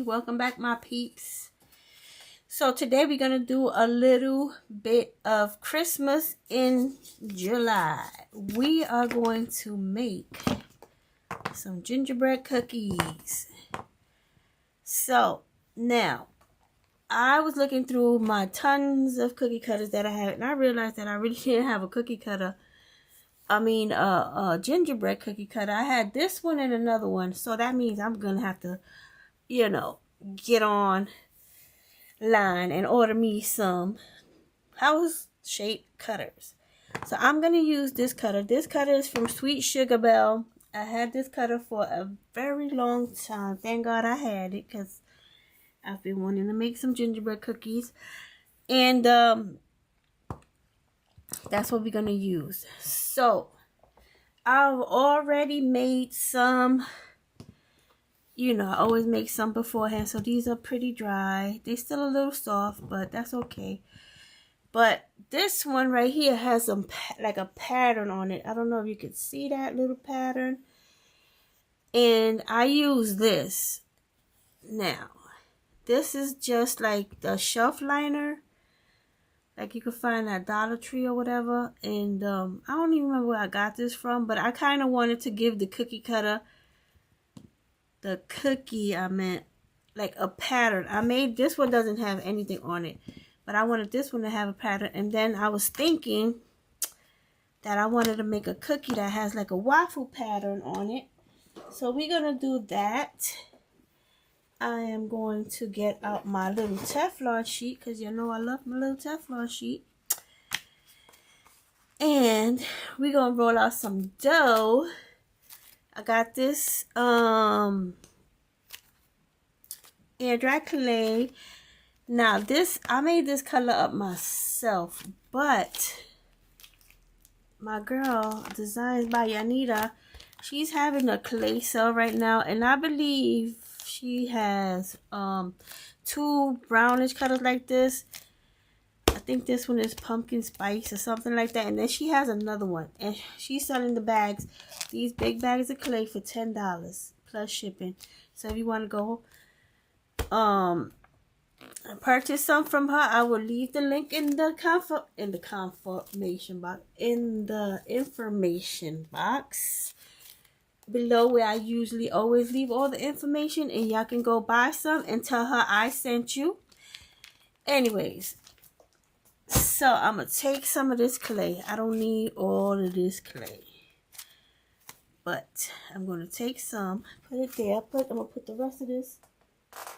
Welcome back, my peeps. So today we're going to do a little bit of Christmas in July. We are going to make some gingerbread cookies. So now I was looking through my tons of cookie cutters that I have, and I realized that I really didn't have a cookie cutter. A gingerbread cookie cutter. I had this one and another one, so that means I'm gonna have to, get on line and order me some house-shaped cutters. So I'm gonna use this cutter. This cutter is from Sweet Sugar Belle. I had this cutter for a very long time. Thank God I had it, because I've been wanting to make some gingerbread cookies. And that's what we're gonna use. So I've already made some. I always make some beforehand, so these are pretty dry. They're still a little soft, but that's okay. But this one right here has some like a pattern on it. I don't know if you could see that little pattern. And I use this. Now, this is just like the shelf liner, like you can find at Dollar Tree or whatever. And I don't even remember where I got this from, but I kind of wanted to give the cookie cutter, like a pattern. I made this one, doesn't have anything on it, but I wanted this one to have a pattern. And then I was thinking that I wanted to make a cookie that has like a waffle pattern on it. So we're gonna do that. I am going to get out my little Teflon sheet, because I love my little Teflon sheet. And we're going to roll out some dough. I got this air dry clay. Now I made this color up myself, but my girl, Designs by Yanita, she's having a clay sale right now, and I believe she has two brownish colors like this. I think this one is pumpkin spice or something like that. And then she has another one, and she's selling the bags, these big bags of clay, for $10 plus shipping. So if you want to go purchase some from her, I will leave the link in the information box below, where I usually always leave all the information, and y'all can go buy some and tell her I sent you. Anyways, so I'm gonna take some of this clay. I don't need all of this clay, but I'm gonna take some, put it there. I'm gonna put the rest of this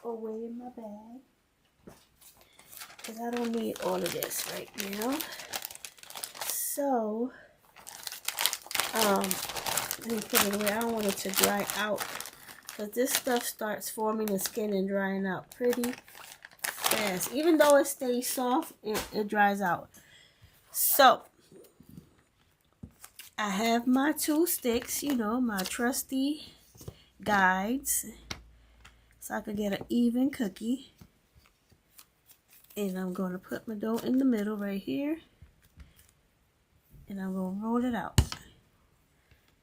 away in my bag, because I don't need all of this right now. So let me put it away. I don't want it to dry out, because this stuff starts forming the skin and drying out pretty fast. Even though it stays soft, it dries out. So I have my two sticks, my trusty guides, so I could get an even cookie. And I'm going to put my dough in the middle right here, and I'm going to roll it out.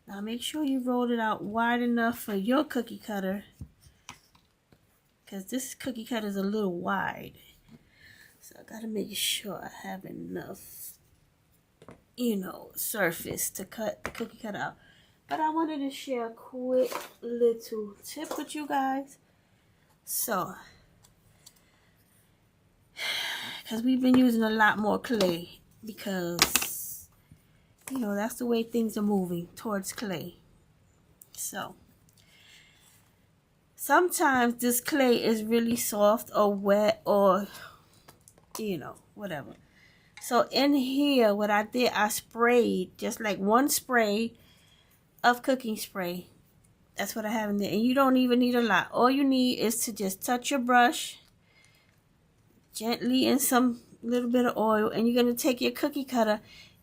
Now make sure you roll it out wide enough for your cookie cutter, because this cookie cutter is a little wide. So I gotta make sure I have enough, surface to cut the cookie cutter out. But I wanted to share a quick little tip with you guys. So, because we've been using a lot more clay, because that's the way things are moving, towards clay. So sometimes this clay is really soft or wet, or whatever. So in here, what I did, I sprayed just like one spray of cooking spray. That's what I have in there. And you don't even need a lot. All you need is to just touch your brush gently in some little bit of oil, and you're going to take your cookie cutter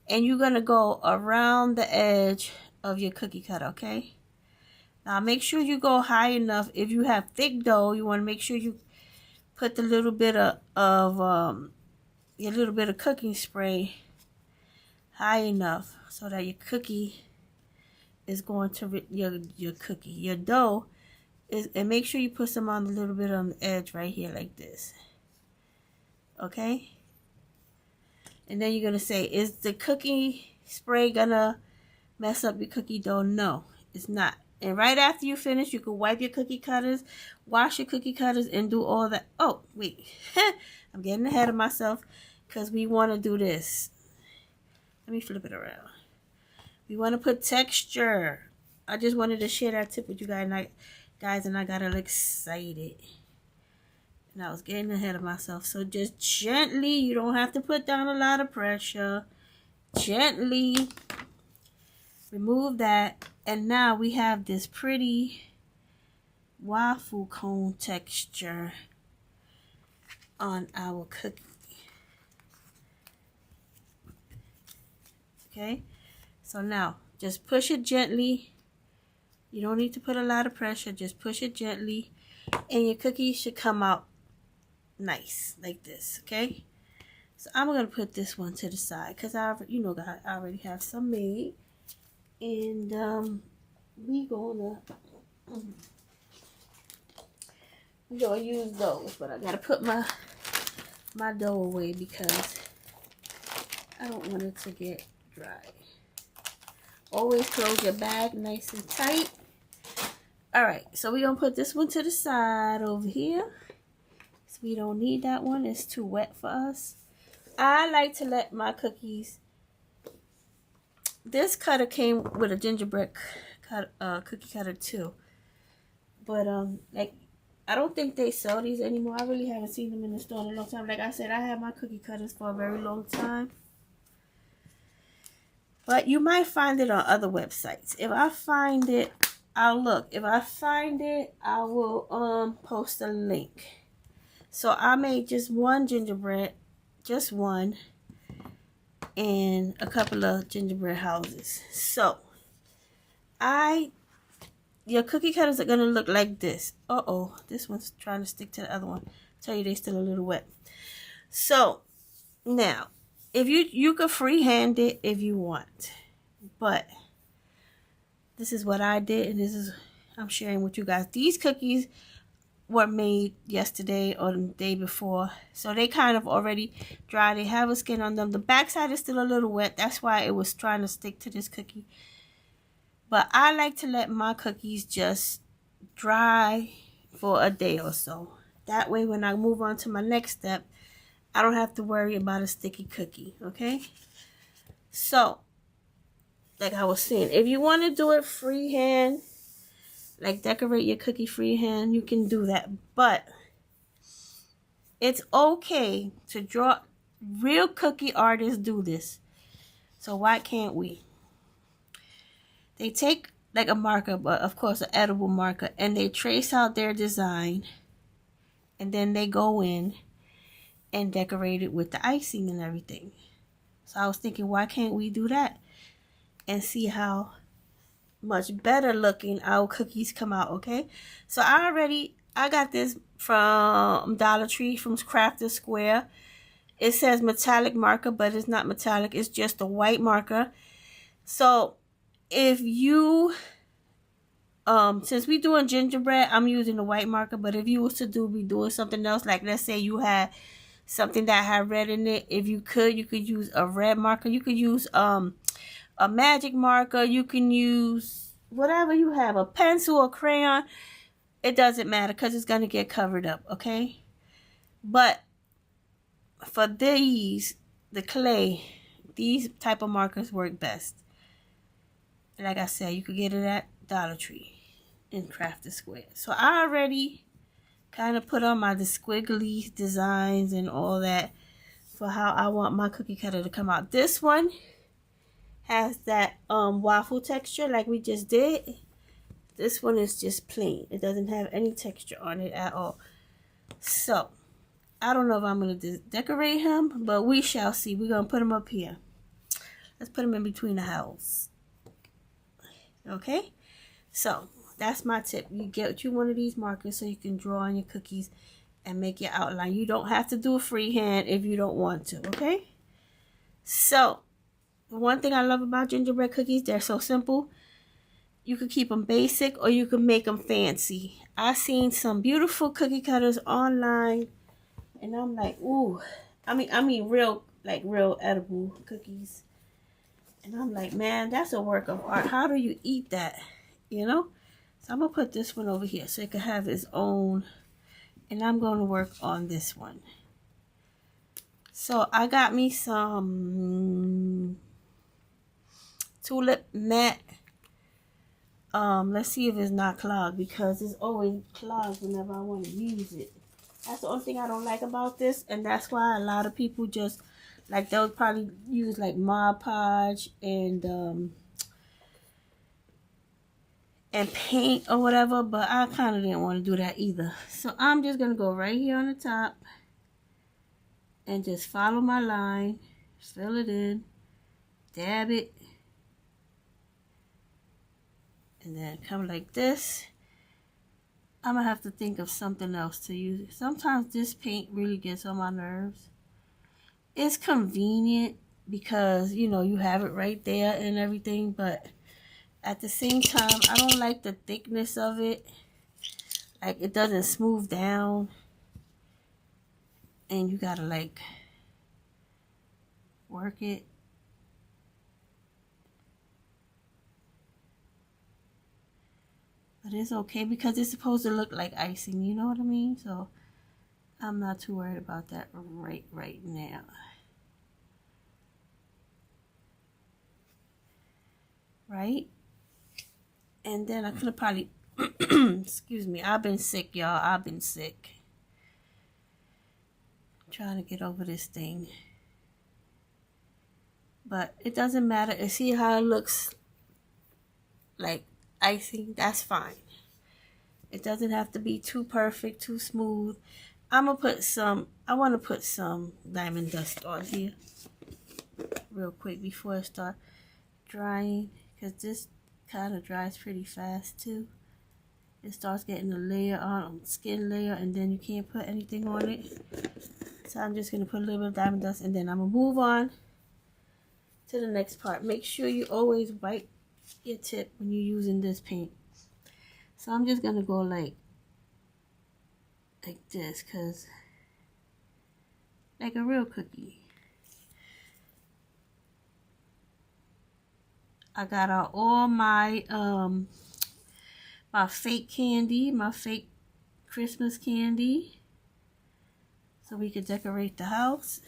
and you're going to go around the edge of your cookie cutter, okay? Now make sure you go high enough. If you have thick dough, you want to make sure you put the little bit of your little bit of cooking spray high enough so that your cookie is going to your dough and make sure you put some on a little bit on the edge right here like this. Okay? And then you're going to say, is the cookie spray gonna mess up your cookie dough? No, it's not. And right after you finish, you can wipe your cookie cutters, wash your cookie cutters, and do all that. Oh, wait. I'm getting ahead of myself because we want to do this. Let me flip it around. We want to put texture. I just wanted to share that tip with you guys, and I got a little excited. And I was getting ahead of myself. So just gently, you don't have to put down a lot of pressure. Gently remove that. And now we have this pretty waffle cone texture on our cookie. Okay? So now, just push it gently. You don't need to put a lot of pressure. Just push it gently. And your cookie should come out nice like this, okay? So I'm gonna put this one to the side because I already have some made, and we're gonna use those. But I gotta put my dough away because I don't want it to get dry. Always close your bag nice and tight. All right, so we're gonna put this one to the side over here. We don't need that one. It's too wet for us. I like to let my cookies. This cutter came with a gingerbread cookie cutter too. But like I don't think they sell these anymore. I really haven't seen them in the store in a long time. Like I said, I had my cookie cutters for a very long time. But you might find it on other websites. If I find it, I'll look. If I find it, I will post a link. So I made just one gingerbread, just one, and a couple of gingerbread houses. So your cookie cutters are gonna look like this. Uh-oh, this one's trying to stick to the other one. Tell you they still a little wet. So now, if you could freehand it if you want, but this is what I did, and this is I'm sharing with you guys. These cookies were made yesterday or the day before, so they kind of already dry. They have a skin on them. The backside is still a little wet. That's why it was trying to stick to this cookie. But I like to let my cookies just dry for a day or so. That way when I move on to my next step, I don't have to worry about a sticky cookie, okay? So, like I was saying, if you want to do it freehand, like decorate your cookie freehand, you can do that. But it's okay to draw. Real cookie artists do this. So why can't we? They take like a marker, but of course an edible marker, and they trace out their design. And then they go in and decorate it with the icing and everything. So I was thinking, why can't we do that? And see how much better looking our cookies come out, okay? So I got this from Dollar Tree, from Crafter Square. It says metallic marker, but it's not metallic. It's just a white marker. So if you since we doing gingerbread, I'm using the white marker. But if you was to be doing something else, like let's say you had something that had red in it, if you could use a red marker. You could use a magic marker. You can use whatever you have, a pencil or crayon. It doesn't matter because it's going to get covered up, okay? But for the clay, these type of markers work best. Like I said, you could get it at Dollar Tree in Crafter Square. So I already kind of put on the squiggly designs and all that for how I want my cookie cutter to come out. This one has that waffle texture like we just did. This one is just plain. It doesn't have any texture on it at all. So I don't know if I'm going to decorate him, but we shall see. We're going to put him up here. Let's put him in between the house. Okay? So that's my tip. You get you one of these markers so you can draw on your cookies and make your outline. You don't have to do a freehand if you don't want to. Okay? So one thing I love about gingerbread cookies, they're so simple. You could keep them basic or you could make them fancy. I seen some beautiful cookie cutters online and I'm like, ooh. I mean real, like real edible cookies. And I'm like, man, that's a work of art. How do you eat that? You know? So I'm going to put this one over here so it can have its own. And I'm going to work on this one. So I got me some tulip matte. Let's see if it's not clogged because it's always clogged whenever I want to use it. That's the only thing I don't like about this, and that's why a lot of people just like they'll probably use like Mod Podge and paint or whatever, but I kind of didn't want to do that either. So I'm just gonna go right here on the top and just follow my line, fill it in, dab it, and then come like this. I'm gonna have to think of something else to use. Sometimes this paint really gets on my nerves. It's convenient because, you know, you have it right there and everything, but at the same time, I don't like the thickness of it. Like, it doesn't smooth down. And you gotta, like, work it. But it's okay because it's supposed to look like icing, you know what I mean? So I'm not too worried about that right now. Right? And then I could have probably, excuse me, I've been sick, y'all. I've been sick. I'm trying to get over this thing. But it doesn't matter. And see how it looks like icing? That's fine. It doesn't have to be too perfect, too smooth. I want to put some diamond dust on here real quick before it starts drying, because this kind of dries pretty fast too. It starts getting a layer on, skin layer, and then you can't put anything on it. So I'm just going to put a little bit of diamond dust, and then I'm going to move on to the next part. Make sure you always wipe your tip when you're using this paint. So I'm just going to go like this, because like a real cookie. I got out all my my fake candy, my fake Christmas candy, so we could decorate the house.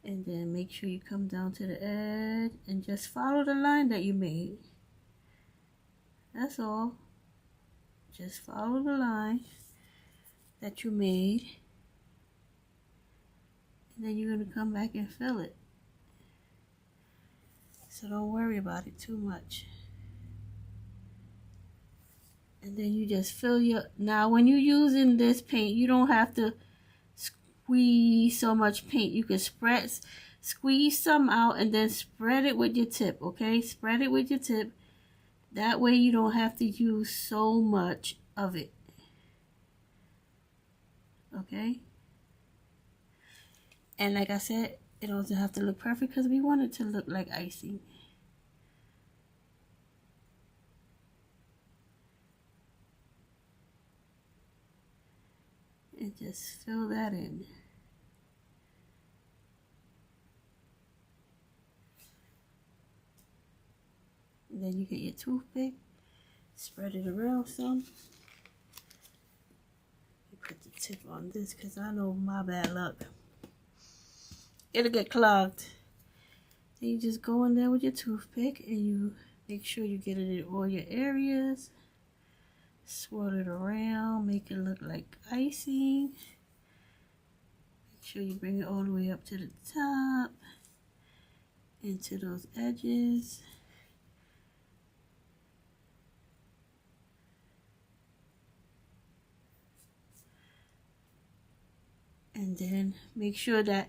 And then make sure you come down to the edge and just follow the line that you made. That's all. Just follow the line that you made. And then you're going to come back and fill it. So don't worry about it too much. And then you just fill your... Now when you're using this paint, you don't have to squeeze so much paint. You can squeeze some out and then spread it with your tip, okay? Spread it with your tip. That way you don't have to use so much of it. Okay? And like I said, it doesn't have to look perfect because we want it to look like icing. And just fill that in. And then you get your toothpick, spread it around some. You put the tip on this because I know my bad luck. It'll get clogged. Then you just go in there with your toothpick and you make sure you get it in all your areas. Swirl it around, make it look like icing. Make sure you bring it all the way up to the top, into those edges. And then make sure that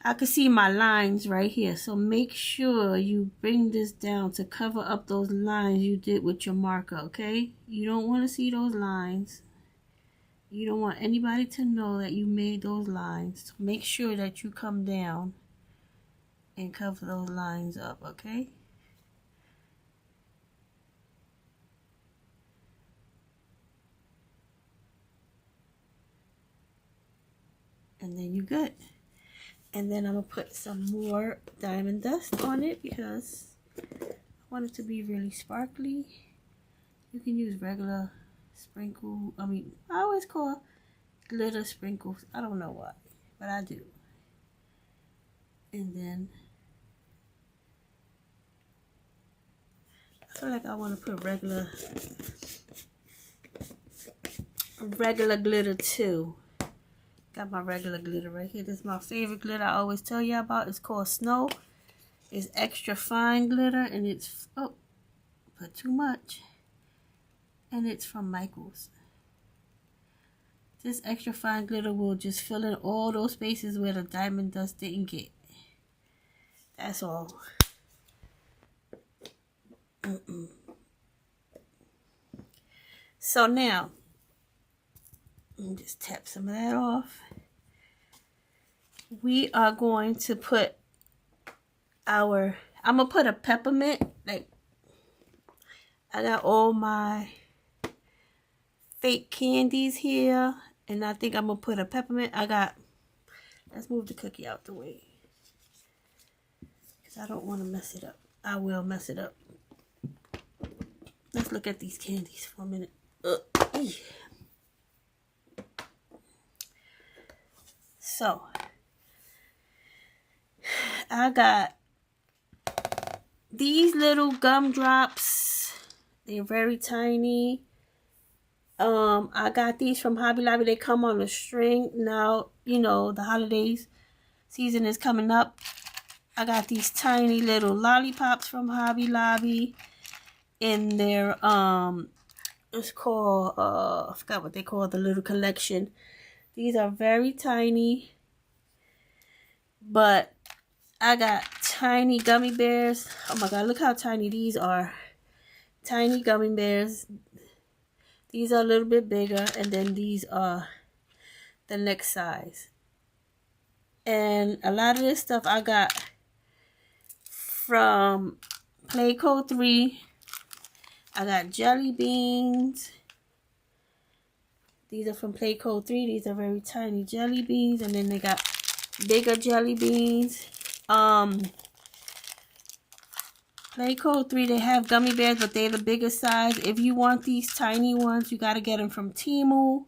I can see my lines right here. So make sure you bring this down to cover up those lines you did with your marker, okay? You don't want to see those lines. You don't want anybody to know that you made those lines. So make sure that you come down and cover those lines up, okay? And then you're good. And then I'm going to put some more diamond dust on it because I want it to be really sparkly. You can use regular sprinkle. I always call glitter sprinkles. I don't know why, but I do. And then I feel like I want to put regular glitter too. Got my regular glitter right here. This is my favorite glitter I always tell you about. It's called Snow. It's extra fine glitter, and it's, oh, put too much. And it's from Michaels. This extra fine glitter will just fill in all those spaces where the diamond dust didn't get. That's all. So now, let me just tap some of that off. We are going to put I'm going to put a peppermint. Like, I got all my fake candies here. And I think I'm going to put a peppermint. Let's move the cookie out the way. Because I don't want to mess it up. I will mess it up. Let's look at these candies for a minute. So, I got these little gumdrops. They're very tiny. I got these from Hobby Lobby. They come on a string. Now, you know, the holidays season is coming up. I got these tiny little lollipops from Hobby Lobby. In their, it's called, I forgot what they call the little collection. These are very tiny. But I got tiny gummy bears. Oh my God, look how tiny these are. Tiny gummy bears. These are a little bit bigger. And then these are the next size. And a lot of this stuff I got from Playco 3. I got jelly beans. These are from Playco 3. These are very tiny jelly beans. And then they got bigger jelly beans. Playco 3, they have gummy bears, but they're the bigger size. If you want these tiny ones, you got to get them from Temu.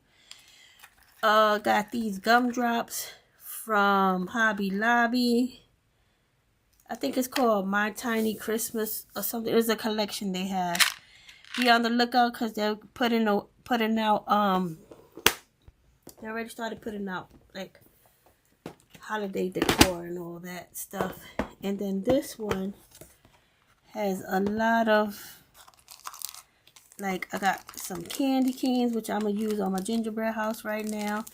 Got these gumdrops from Hobby Lobby. I think it's called My Tiny Christmas or something. It's a collection they have. Be on the lookout because they're putting out, they already started putting out, like, holiday decor and all that stuff. And then this one has a lot of, like, I got some candy canes, which I'm going to use on my gingerbread house right now.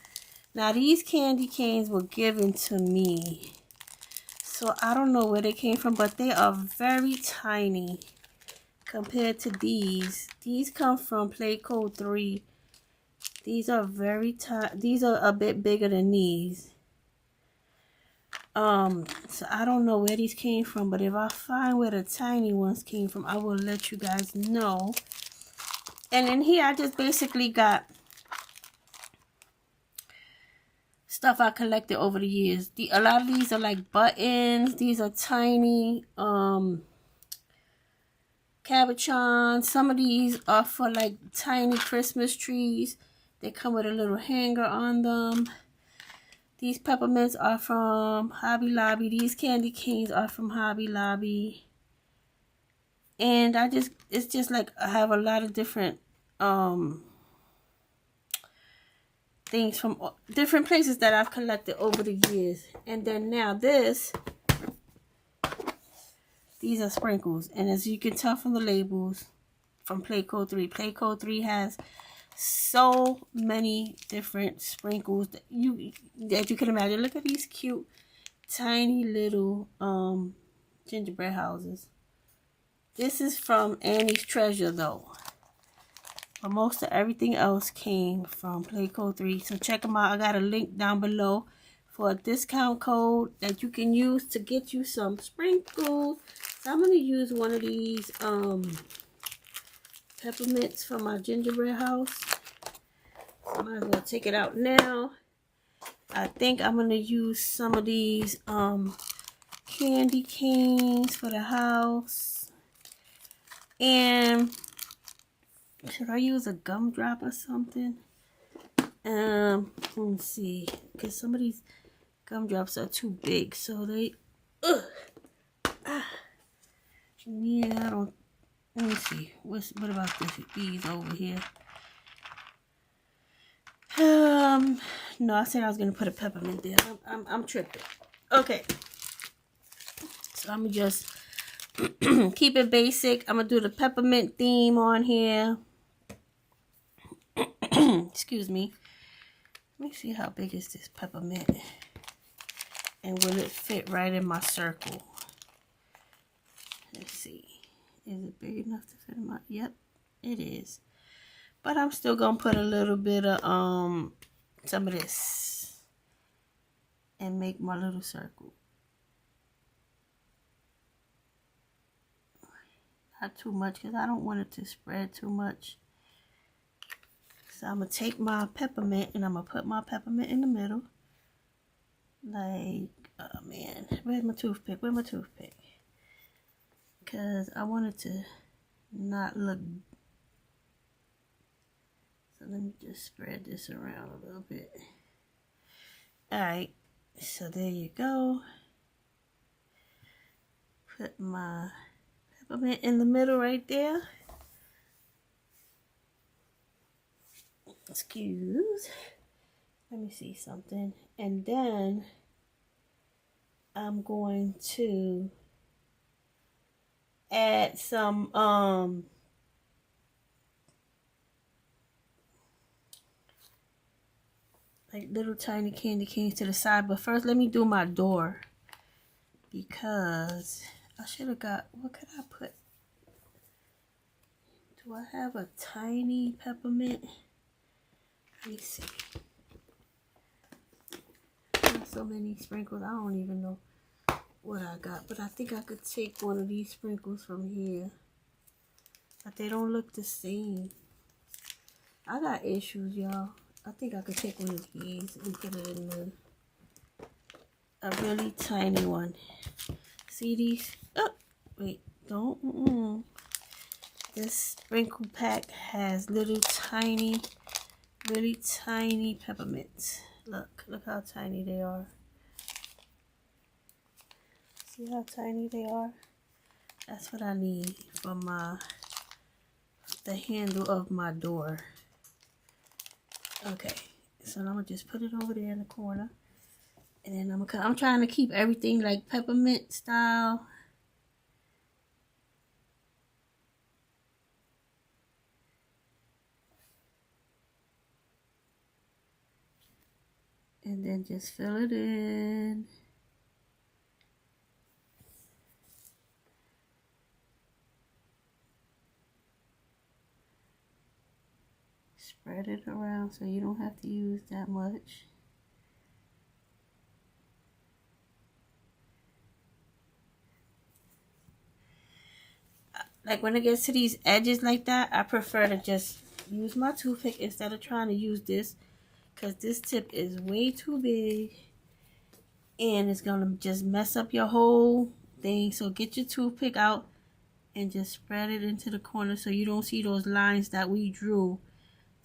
Now, these candy canes were given to me. So, I don't know where they came from, but they are very tiny compared to these. These come from Playco 3. These are very tiny. These are a bit bigger than these. So I don't know where these came from, but if I find where the tiny ones came from, I will let you guys know. And in here, I just basically got stuff I collected over the years. A lot of these are like buttons. These are tiny, cabochons. Some of these are for like tiny Christmas trees. They come with a little hanger on them. These peppermints are from Hobby Lobby. These candy canes are from Hobby Lobby. And it's just like I have a lot of different things from different places that I've collected over the years. And then now these are sprinkles. And as you can tell from the labels, from Playco 3. Playco 3 has so many different sprinkles that you can imagine. Look at these cute tiny little gingerbread houses. This is from Annie's Treasure though, but most of everything else came from Playco 3. So check them out. I got a link down below for a discount code that you can use to get you some sprinkles. So I'm going to use one of these peppermints from my gingerbread house. So I might as well take it out now. I think I'm going to use some of these candy canes for the house. And should I use a gumdrop or something? Let me see, because some of these gumdrops are too big, so they yeah, I don't. Let me see. What about these over here? No, I said I was gonna put a peppermint there. I'm tripping. Okay, so I'm gonna just keep it basic. I'm gonna do the peppermint theme on here. Excuse me. Let me see how big is this peppermint, and will it fit right in my circle? Let's see. Is it big enough to fit in my? Yep, it is. But I'm still gonna put a little bit of some of this and make my little circle. Not too much because I don't want it to spread too much. So I'm gonna take my peppermint and I'm gonna put my peppermint in the middle. Like, oh man, where's my toothpick? Where's my toothpick? Because I want it to not look. So let me just spread this around a little bit. Alright, so there you go. Put my peppermint in the middle right there. Excuse. Let me see something. And then I'm going to add some like little tiny candy canes to the side. But first let me do my door, because I should have got, what could I put? Do I have a tiny peppermint? Let me see. So many sprinkles, I don't even know what I got, but I think I could take one of these sprinkles from here, but they don't look the same. I got issues, y'all. I think I could take one of these and put it in a really tiny one. See these? Oh, wait, don't. This sprinkle pack has little tiny, really tiny peppermints. Look how tiny they are. See how tiny they are? That's what I need for the handle of my door. Okay, so I'm gonna just put it over there in the corner, and then I'm trying to keep everything like peppermint style. And then just fill it in. Spread it around so you don't have to use that much. Like when it gets to these edges like that, I prefer to just use my toothpick instead of trying to use this, because this tip is way too big and it's gonna just mess up your whole thing. So get your toothpick out and just spread it into the corner so you don't see those lines that we drew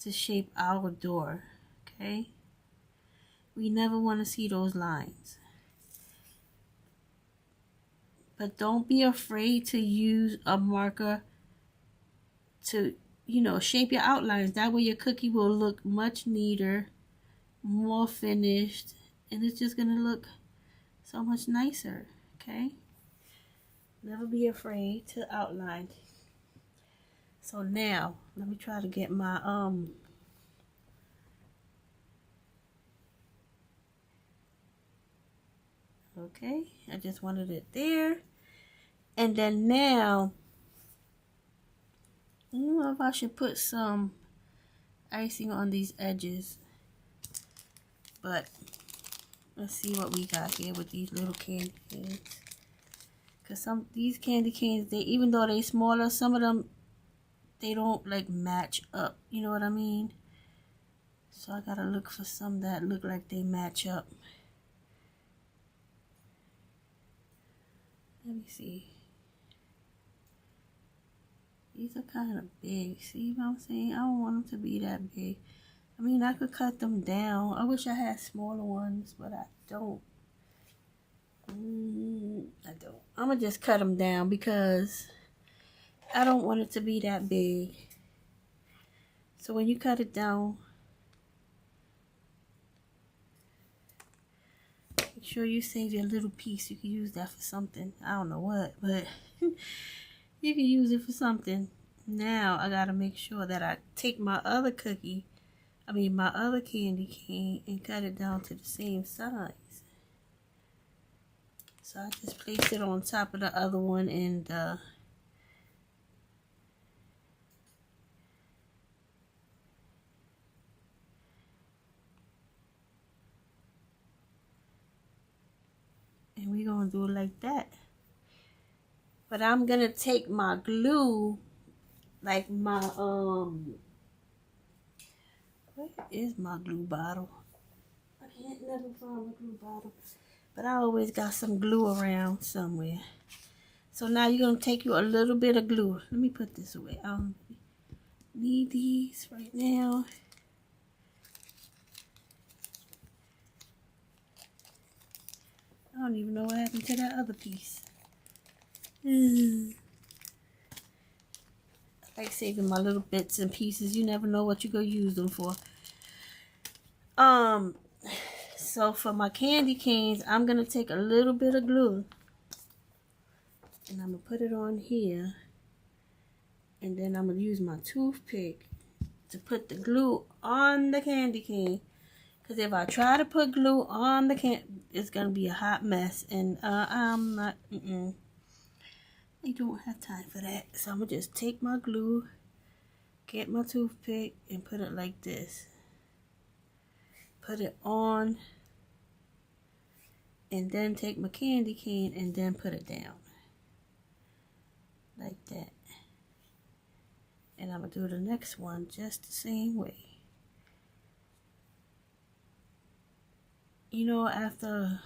to shape our door. Okay, we never want to see those lines. But don't be afraid to use a marker to, shape your outlines. That way your cookie will look much neater, more finished, and it's just gonna look so much nicer. Okay, never be afraid to outline. So now let me try to get my okay, I just wanted it there. And then now, I don't know if I should put some icing on these edges, but Let's see what we got here with these little candy canes. Cause these candy canes, even though they smaller, some of them they don't like match up. You know what I mean? So I gotta look for some that look like they match up. Let me see. These are kind of big. See what I'm saying? I don't want them to be that big. I mean, I could cut them down. I wish I had smaller ones, but I don't. I don't. I'm going to just cut them down because I don't want it to be that big. So when you cut it down, make sure you save your little piece. You can use that for something. I don't know what, but you can use it for something. Now I got to make sure that I take my other my other candy cane and cut it down to the same size. So I just placed it on top of the other one and we're going to do it like that. But I'm going to take my glue, like my, where is my glue bottle? I can't never find my glue bottle. But I always got some glue around somewhere. So now you're going to take you a little bit of glue. Let me put this away. I don't need these right now. I don't even know what happened to that other piece. I like saving my little bits and pieces. You never know what you're going to use them for. So for my candy canes, I'm going to take a little bit of glue. And I'm going to put it on here. And then I'm going to use my toothpick to put the glue on the candy cane. Because if I try to put glue on the can, it's going to be a hot mess. And I'm not, I don't have time for that. So I'm going to just take my glue, get my toothpick, and put it like this. Put it on. And then take my candy cane and then put it down. Like that. And I'm going to do the next one just the same way. You know, after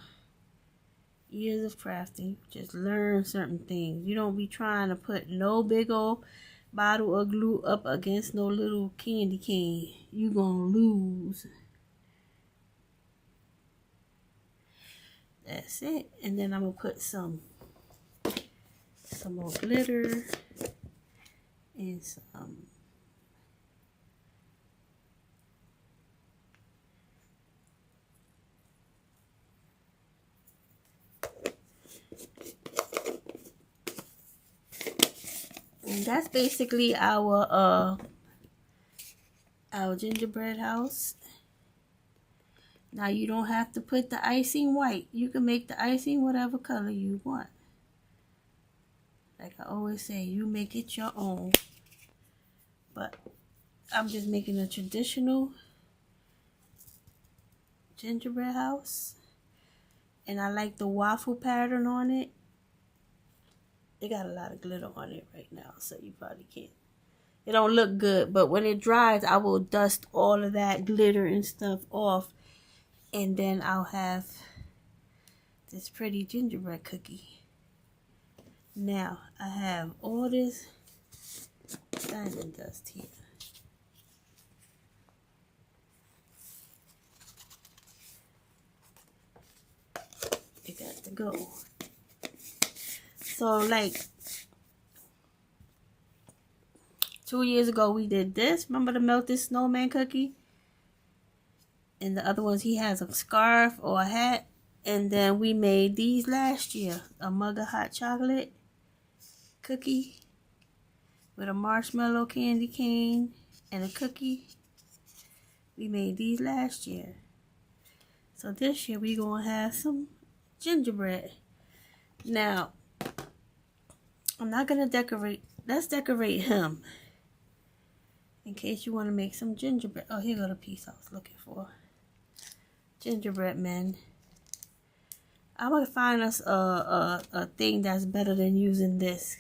years of crafting, you just learn certain things. You don't be trying to put no big old bottle of glue up against no little candy cane. You gonna lose. That's it. And then I'm gonna put some more glitter and some and that's basically our gingerbread house. Now you don't have to put the icing white. You can make the icing whatever color you want. Like I always say, you make it your own. But I'm just making a traditional gingerbread house. And I like the waffle pattern on it. It got a lot of glitter on it right now, so you probably can't. It don't look good, but when it dries, I will dust all of that glitter and stuff off. And then I'll have this pretty gingerbread cookie. Now, I have all this diamond dust here. It got to go. So, like, 2 years ago, we did this. Remember the melted snowman cookie? And the other ones, he has a scarf or a hat. And then we made these last year. A mug of hot chocolate cookie with a marshmallow candy cane and a cookie. We made these last year. So this year, we're going to have some gingerbread. Now, I'm not going to decorate. Let's decorate him. In case you want to make some gingerbread. Oh, here go the piece I was looking for. Gingerbread men. I'm gonna find us a thing that's better than using this.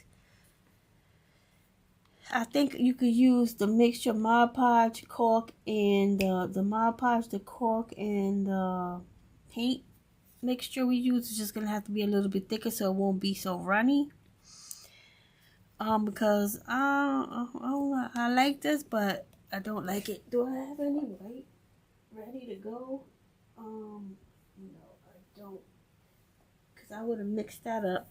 I think you could use the mixture Mod Podge, cork, and the Mod Podge, the cork, and the paint mixture we use is just gonna have to be a little bit thicker so it won't be so runny. Because I like this, but I don't like it. Do I have any white ready to go? No, I don't. Because I would have mixed that up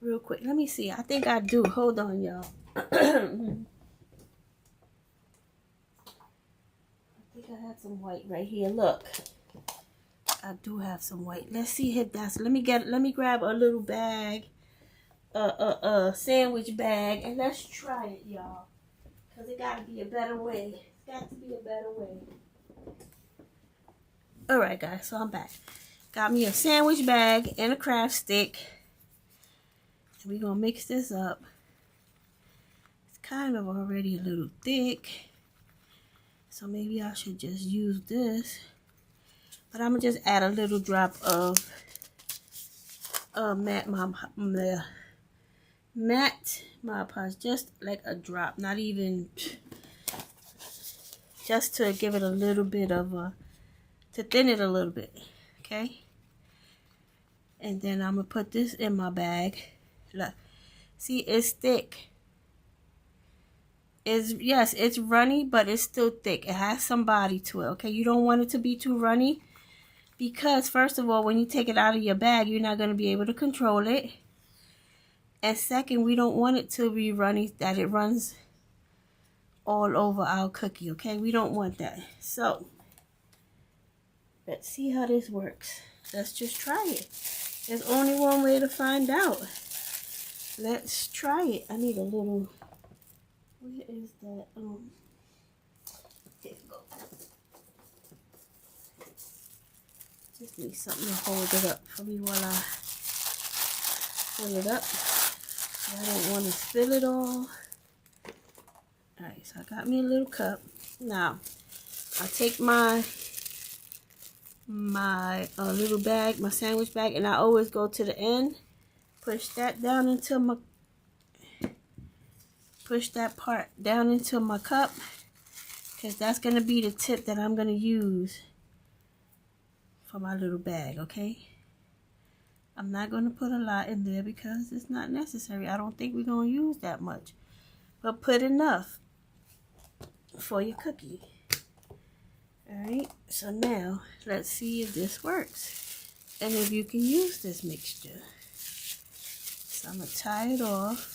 real quick. Let me see. I think I do. Hold on, y'all. I think I had some white right here. Look. I do have some white. Let's see if that's... Let me grab a little bag. Sandwich bag. And let's try it, y'all. Because it got to be a better way. It's got to be a better way. Alright, guys. So I'm back. Got me a sandwich bag and a craft stick. And we're going to mix this up. It's kind of already a little thick. So maybe I should just use this. But I'm going to just add a little drop of matte Mod Podge. Just like a drop. Not even... Just to give it a little bit of a... To thin it a little bit. Okay? And then I'm going to put this in my bag. Look. See, it's thick. Yes, it's runny, but it's still thick. It has some body to it. Okay? You don't want it to be too runny. Because, first of all, when you take it out of your bag, you're not going to be able to control it. And second, we don't want it to be runny, that it runs all over our cookie, okay? We don't want that. So, let's see how this works. Let's just try it. There's only one way to find out. Let's try it. I need a little... Where is that? Here we go. Just need something to hold it up for me while I fill it up. I don't want to spill it all. Alright, so I got me a little cup. Now, I take my little bag, my sandwich bag, and I always go to the end. Push that down into my... Push that part down into my cup. Because that's going to be the tip that I'm going to use for my little bag, okay? I'm not going to put a lot in there because it's not necessary. I don't think we're going to use that much. But put enough for your cookie. Alright, so now let's see if this works. And if you can use this mixture. So I'm going to tie it off.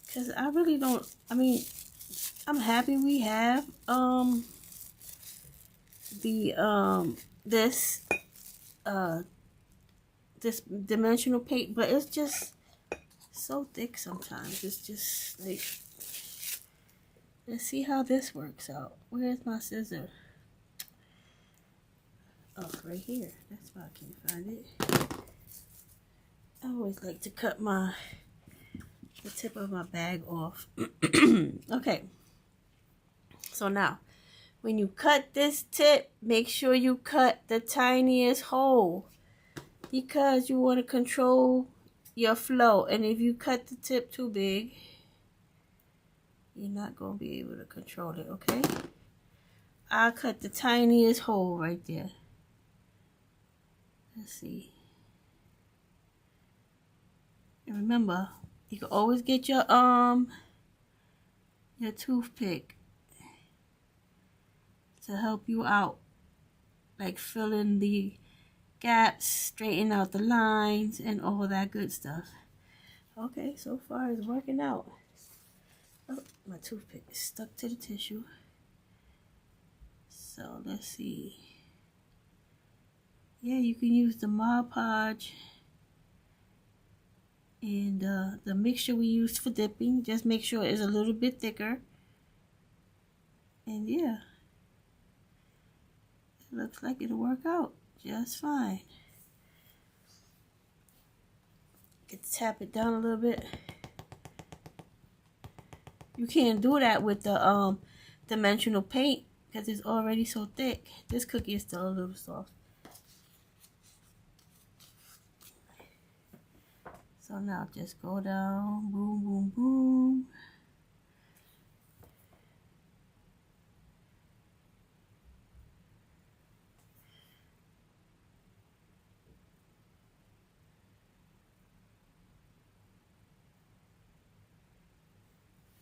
Because I really don't, I mean, I'm happy we have this dimensional paint, but it's just so thick sometimes. It's just like, let's see how this works out. Where's my scissor? Oh, right here. That's why I can't find it. I always like to cut the tip of my bag off. Okay. So now, when you cut this tip, make sure you cut the tiniest hole. Because you want to control your flow. And if you cut the tip too big, you're not going to be able to control it, okay? I'll cut the tiniest hole right there. Let's see. And remember, you can always get your toothpick to help you out, like fill in the gaps, straighten out the lines, and all that good stuff. Okay, so far it's working out. Oh, my toothpick is stuck to the tissue. So let's see. Yeah, you can use the Mod Podge and the mixture we used for dipping. Just make sure it's a little bit thicker. And yeah, it looks like it'll work out just fine. Tap it down a little bit. You can't do that with the dimensional paint because it's already so thick. This cookie is still a little soft. So now just go down, boom, boom, boom.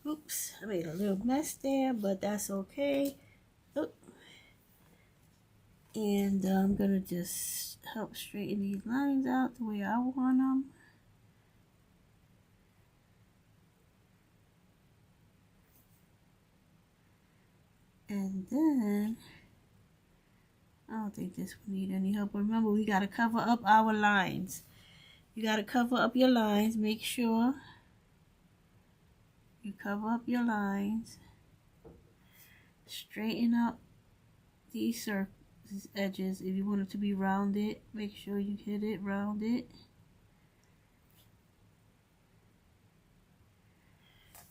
Oops, I made a little mess there, but that's okay. Oop. And I'm gonna just help straighten these lines out the way I want them. And then, I don't think this will need any help. Remember, we gotta cover up our lines. You gotta cover up your lines. Make sure you cover up your lines. Straighten up these circles, these edges. If you want it to be rounded, make sure you hit it rounded.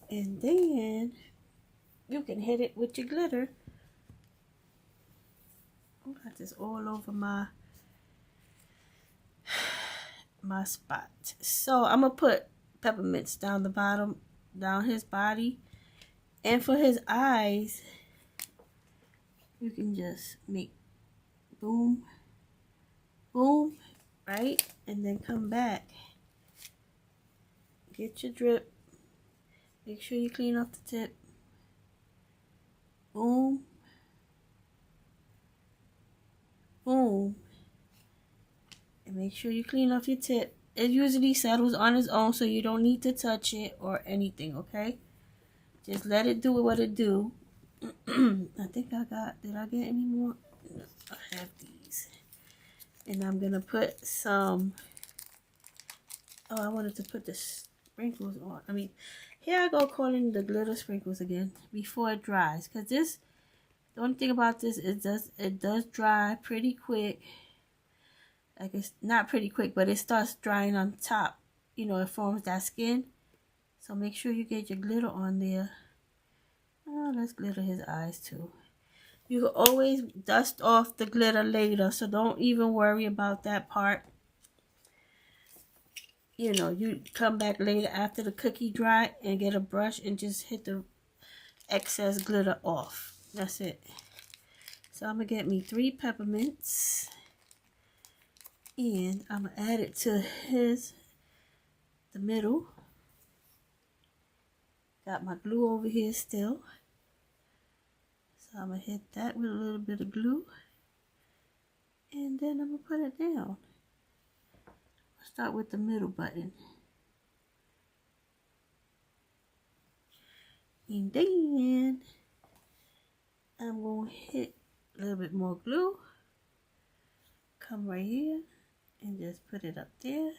And then you can hit it with your glitter. I got this all over my spot. So I'm gonna put peppermints down the bottom, down his body, and for his eyes, you can just make boom, boom, right, and then come back. Get your drip. Make sure you clean off the tip. Boom, boom. And make sure you clean off your tip. It usually settles on its own, so you don't need to touch it or anything, okay? Just let it do what it do. I think I got, did I get any more? No, I have these. And I'm going to put some, oh, I wanted to put the sprinkles on. I mean, here I go calling the glitter sprinkles again before it dries. Because this, the only thing about this is it does dry pretty quick. Like, it's not pretty quick, but it starts drying on top. You know, it forms that skin. So make sure you get your glitter on there. Oh, let's glitter his eyes too. You can always dust off the glitter later, so don't even worry about that part. You know, you come back later after the cookie dry and get a brush and just hit the excess glitter off. That's it. So I'm gonna get me 3 peppermints. And I'm going to add it to the middle. Got my glue over here still. So I'm going to hit that with a little bit of glue. And then I'm going to put it down. I'll start with the middle button. And then I'm going to hit a little bit more glue. Come right here. And just put it up there.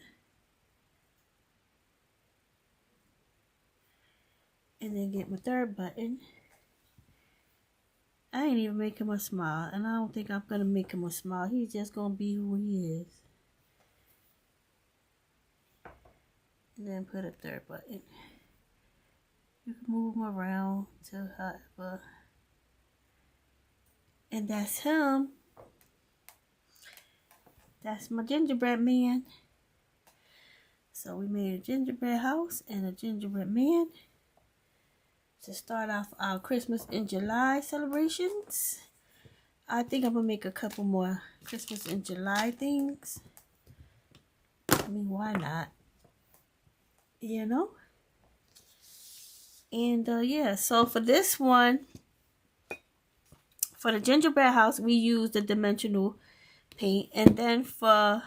And then get my 3rd button. I ain't even make him a smile. And I don't think I'm going to make him a smile. He's just going to be who he is. And then put a 3rd button. You can move him around to however. And that's him. That's my gingerbread man. So we made a gingerbread house and a gingerbread man to start off our Christmas in July celebrations. I think I'm going to make a couple more Christmas in July things. I mean, why not? You know? And yeah, so for this one, for the gingerbread house, we used the dimensional paint, and then for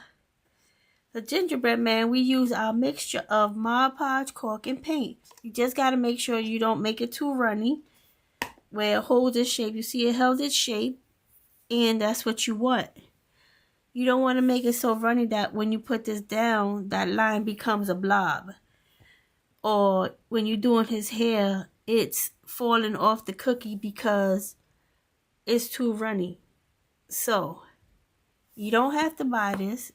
the gingerbread man we use our mixture of Mod Podge, caulk, and paint. You just got to make sure you don't make it too runny where it holds its shape. You see it held its shape, and that's what you want. You don't want to make it so runny that when you put this down, that line becomes a blob, or when you're doing his hair, it's falling off the cookie because it's too runny. So you don't have to buy this.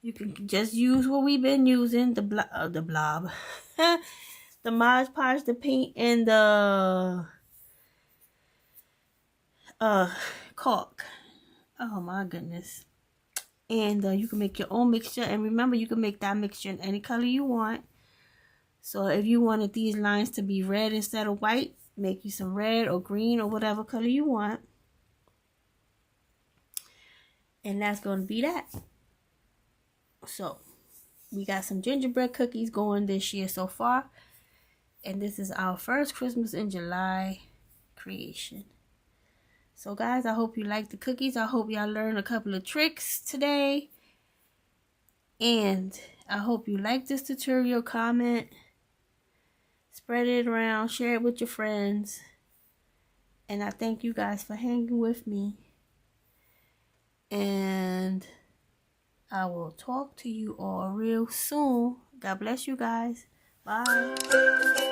You can just use what we've been using, the blob, the Mod Podge, the paint, and the caulk. Oh my goodness. And you can make your own mixture, and remember, you can make that mixture in any color you want. So if you wanted these lines to be red instead of white, make you some red or green or whatever color you want. And that's going to be that. So we got some gingerbread cookies going this year so far. And this is our first Christmas in July creation. So guys, I hope you like the cookies. I hope y'all learned a couple of tricks today. And I hope you like this tutorial. Comment, spread it around, share it with your friends. And I thank you guys for hanging with me. And I will talk to you all real soon. God bless you guys. Bye.